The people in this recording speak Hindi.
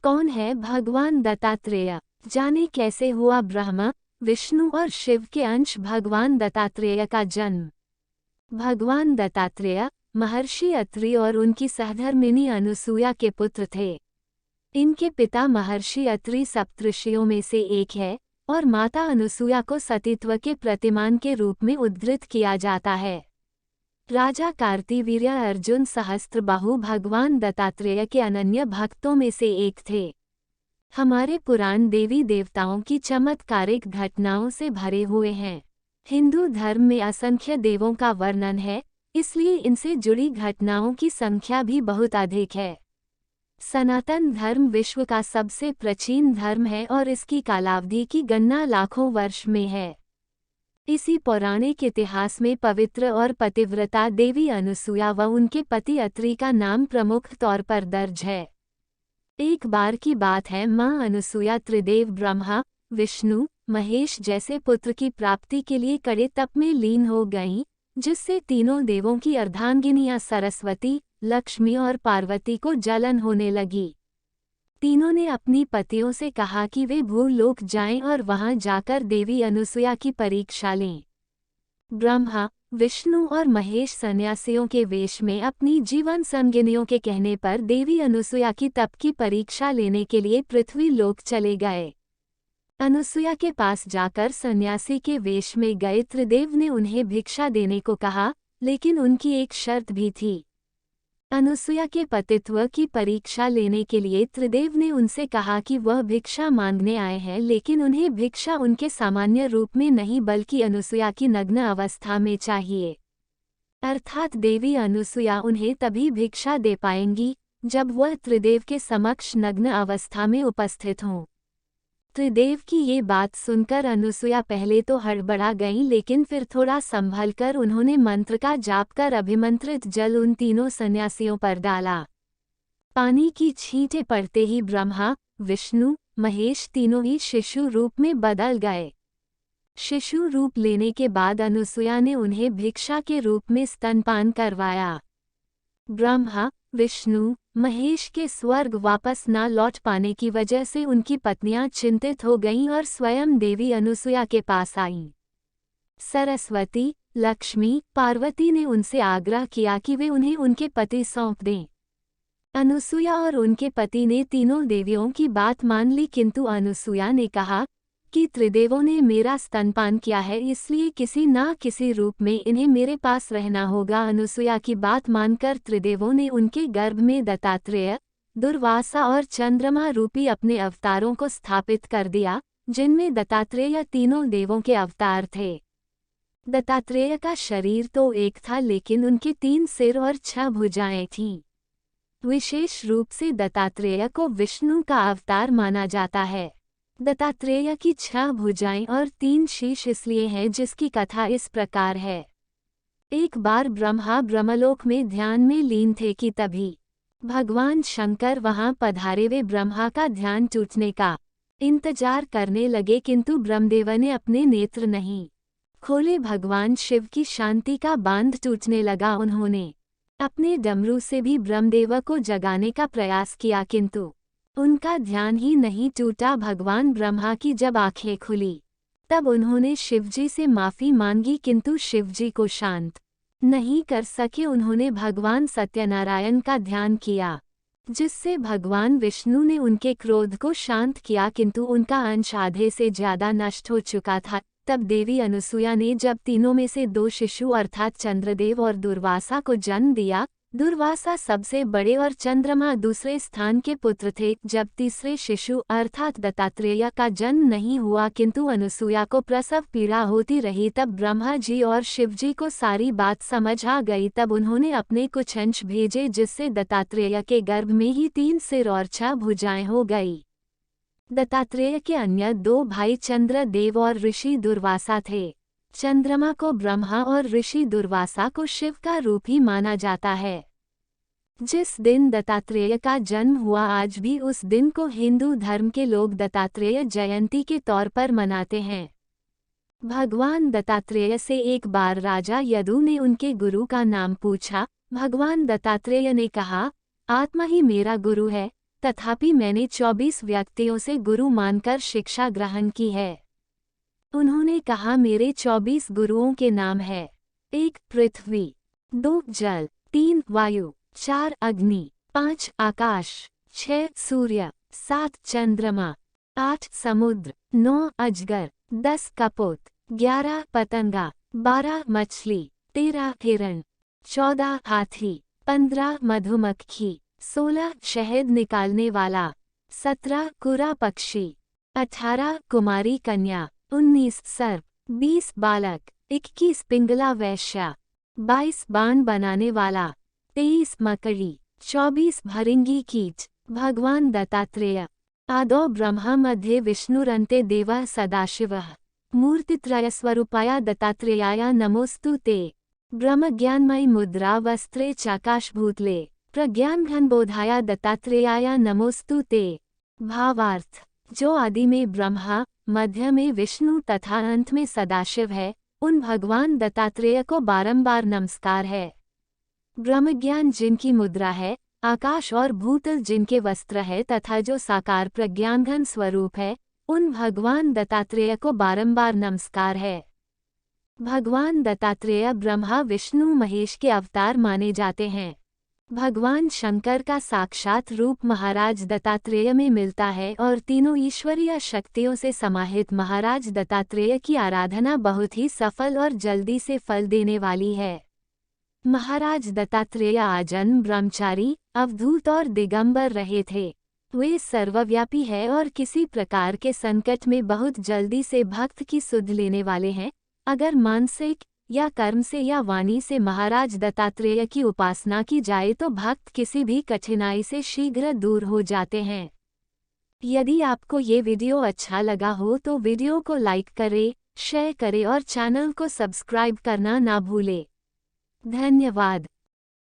कौन है भगवान दत्तात्रेय? जाने कैसे हुआ ब्रह्मा, विष्णु और शिव के अंश भगवान दत्तात्रेय का जन्म। भगवान दत्तात्रेय महर्षि अत्रि और उनकी सहधर्मिणी अनुसूया के पुत्र थे। इनके पिता महर्षि अत्रि सप्तऋषियों में से एक है और माता अनुसूया को सतीत्व के प्रतिमान के रूप में उद्धृत किया जाता है। राजा कार्तिवीर्य अर्जुन सहस्त्रबाहु भगवान दत्तात्रेय के अनन्य भक्तों में से एक थे। हमारे पुराण देवी देवताओं की चमत्कारिक घटनाओं से भरे हुए हैं। हिंदू धर्म में असंख्य देवों का वर्णन है, इसलिए इनसे जुड़ी घटनाओं की संख्या भी बहुत अधिक है। सनातन धर्म विश्व का सबसे प्राचीन धर्म है और इसकी कालावधि की गणना लाखों वर्ष में है। इसी पौराणिक इतिहास में पवित्र और पतिव्रता देवी अनुसूया व उनके पति अत्रि का नाम प्रमुख तौर पर दर्ज है। एक बार की बात है, मां अनुसूया त्रिदेव ब्रह्मा, विष्णु, महेश जैसे पुत्र की प्राप्ति के लिए कड़े तप में लीन हो गईं, जिससे तीनों देवों की अर्धांगिनियां सरस्वती, लक्ष्मी और पार्वती को जलन होने लगी। तीनों ने अपनी पतियों से कहा कि वे भूलोक जाएं और वहां जाकर देवी अनुसूया की परीक्षा लें। ब्रह्मा, विष्णु और महेश सन्यासियों के वेश में अपनी जीवन संगिनियों के कहने पर देवी अनुसूया की तप की परीक्षा लेने के लिए पृथ्वी लोक चले गए। अनुसूया के पास जाकर सन्यासी के वेश में गए त्रिदेव ने उन्हें भिक्षा देने को कहा, लेकिन उनकी एक शर्त भी थी। अनुसूया के पतित्व की परीक्षा लेने के लिए त्रिदेव ने उनसे कहा कि वह भिक्षा मांगने आए हैं, लेकिन उन्हें भिक्षा उनके सामान्य रूप में नहीं बल्कि अनुसूया की नग्न अवस्था में चाहिए। अर्थात देवी अनुसूया उन्हें तभी भिक्षा दे पाएंगी जब वह त्रिदेव के समक्ष नग्न अवस्था में उपस्थित हों। त्रिदेव की ये बात सुनकर अनुसूया पहले तो हड़बड़ा गईं, लेकिन फिर थोड़ा संभलकर उन्होंने मंत्र का जाप कर अभिमंत्रित जल उन तीनों सन्यासियों पर डाला। पानी की छींटे पड़ते ही ब्रह्मा, विष्णु, महेश तीनों ही शिशु रूप में बदल गए। शिशु रूप लेने के बाद अनुसूया ने उन्हें भिक्षा के रूप में स्तनपान करवाया। ब्रह्मा, विष्णु, महेश के स्वर्ग वापस न लौट पाने की वजह से उनकी पत्नियां चिंतित हो गईं और स्वयं देवी अनुसूया के पास आईं। सरस्वती, लक्ष्मी, पार्वती ने उनसे आग्रह किया कि वे उन्हें उनके पति सौंप दें। अनुसूया और उनके पति ने तीनों देवियों की बात मान ली, किंतु अनुसूया ने कहा कि त्रिदेवों ने मेरा स्तनपान किया है, इसलिए किसी न किसी रूप में इन्हें मेरे पास रहना होगा। अनुसूया की बात मानकर त्रिदेवों ने उनके गर्भ में दत्तात्रेय, दुर्वासा और चंद्रमा रूपी अपने अवतारों को स्थापित कर दिया, जिनमें दत्तात्रेय तीनों देवों के अवतार थे। दत्तात्रेय का शरीर तो एक था, लेकिन उनके 3 सिर और 6 भुजाएं थीं। विशेष रूप से दत्तात्रेय को विष्णु का अवतार माना जाता है। दत्तात्रेय की 6 भुजाएं और 3 शीश इसलिए हैं, जिसकी कथा इस प्रकार है। एक बार ब्रह्मा ब्रह्मलोक में ध्यान में लीन थे कि तभी भगवान शंकर वहां पधारे। वे ब्रह्मा का ध्यान टूटने का इंतजार करने लगे, किंतु ब्रह्मदेव ने अपने नेत्र नहीं खोले। भगवान शिव की शांति का बांध टूटने लगा। उन्होंने अपने डमरू से भी ब्रह्मदेव को जगाने का प्रयास किया, किंतु उनका ध्यान ही नहीं टूटा। भगवान ब्रह्मा की जब आंखें खुली तब उन्होंने शिवजी से माफी मांगी, किंतु शिवजी को शांत नहीं कर सके। उन्होंने भगवान सत्यनारायण का ध्यान किया, जिससे भगवान विष्णु ने उनके क्रोध को शांत किया, किंतु उनका अंश आधे से ज्यादा नष्ट हो चुका था। तब देवी अनुसूया ने जब तीनों में से 2 शिशु अर्थात चंद्रदेव और दुर्वासा को जन्म दिया। दुर्वासा सबसे बड़े और चंद्रमा दूसरे स्थान के पुत्र थे। जब तीसरे शिशु अर्थात दत्तात्रेय का जन्म नहीं हुआ, किंतु अनुसूया को प्रसव पीड़ा होती रही, तब ब्रह्मा जी और शिवजी को सारी बात समझ आ गई। तब उन्होंने अपने कुछ अंश भेजे, जिससे दत्तात्रेय के गर्भ में ही 3 सिर और 6 भुजाएं हो गई। दत्तात्रेय के अन्य 2 भाई चंद्रदेव और ऋषि दुर्वासा थे। चंद्रमा को ब्रह्मा और ऋषि दुर्वासा को शिव का रूप ही माना जाता है। जिस दिन दत्तात्रेय का जन्म हुआ, आज भी उस दिन को हिंदू धर्म के लोग दत्तात्रेय जयंती के तौर पर मनाते हैं। भगवान दत्तात्रेय से एक बार राजा यदु ने उनके गुरु का नाम पूछा। भगवान दत्तात्रेय ने कहा, आत्मा ही मेरा गुरु है, तथापि मैंने 24 व्यक्तियों से गुरु मानकर शिक्षा ग्रहण की है। उन्होंने कहा, मेरे 24 गुरुओं के नाम है: 1 पृथ्वी, 2 जल, 3 वायु, 4 अग्नि, 5 आकाश, 6 सूर्य, 7 चंद्रमा, 8 समुद्र, 9 अजगर, 10 कपोत, 11 पतंगा, 12 मछली, 13 हिरण, 14 हाथी, 15 मधुमक्खी, 16 शहद निकालने वाला, 17 कुरा पक्षी, 18 कुमारी कन्या, 19 सर्प, 20 बालक, 21 पिंगला वैश्या, 22 बाण बनाने वाला, 23 मकड़ी, 24 भरिंगी कीच। भगवान दत्तात्रेय। आदौ ब्रह्मा मध्ये विष्णुरन्ते देवः सदाशिवः। मूर्तित्रयस्वरूपाय दत्तात्रेयाय नमोस्तु ते। ब्रह्मज्ञानमयी मुद्रा वस्त्रे चाकाशभूतले। प्रज्ञानघनबोधाय दत्तात्रेयाय नमोस्तु ते। भावार्थ: जो आदि में ब्रह्मा, मध्य में विष्णु तथा अंत में सदाशिव है, उन भगवान दत्तात्रेय को बारंबार नमस्कार है। ब्रह्मज्ञान जिनकी मुद्रा है, आकाश और भूतल जिनके वस्त्र है तथा जो साकार प्रज्ञानघन स्वरूप है, उन भगवान दत्तात्रेय को बारंबार नमस्कार है। भगवान दत्तात्रेय ब्रह्मा विष्णु महेश के अवतार माने जाते हैं। भगवान शंकर का साक्षात रूप महाराज दत्तात्रेय में मिलता है और तीनों ईश्वरीय शक्तियों से समाहित महाराज दत्तात्रेय की आराधना बहुत ही सफल और जल्दी से फल देने वाली है। महाराज दत्तात्रेय आजन्म ब्रह्मचारी, अवधूत और दिगंबर रहे थे। वे सर्वव्यापी है और किसी प्रकार के संकट में बहुत जल्दी से भक्त की सुध लेने वाले हैं। अगर मानसिक या कर्म से या वाणी से महाराज दत्तात्रेय की उपासना की जाए तो भक्त किसी भी कठिनाई से शीघ्र दूर हो जाते हैं। यदि आपको ये वीडियो अच्छा लगा हो तो वीडियो को लाइक करें, शेयर करें और चैनल को सब्सक्राइब करना ना भूलें। धन्यवाद।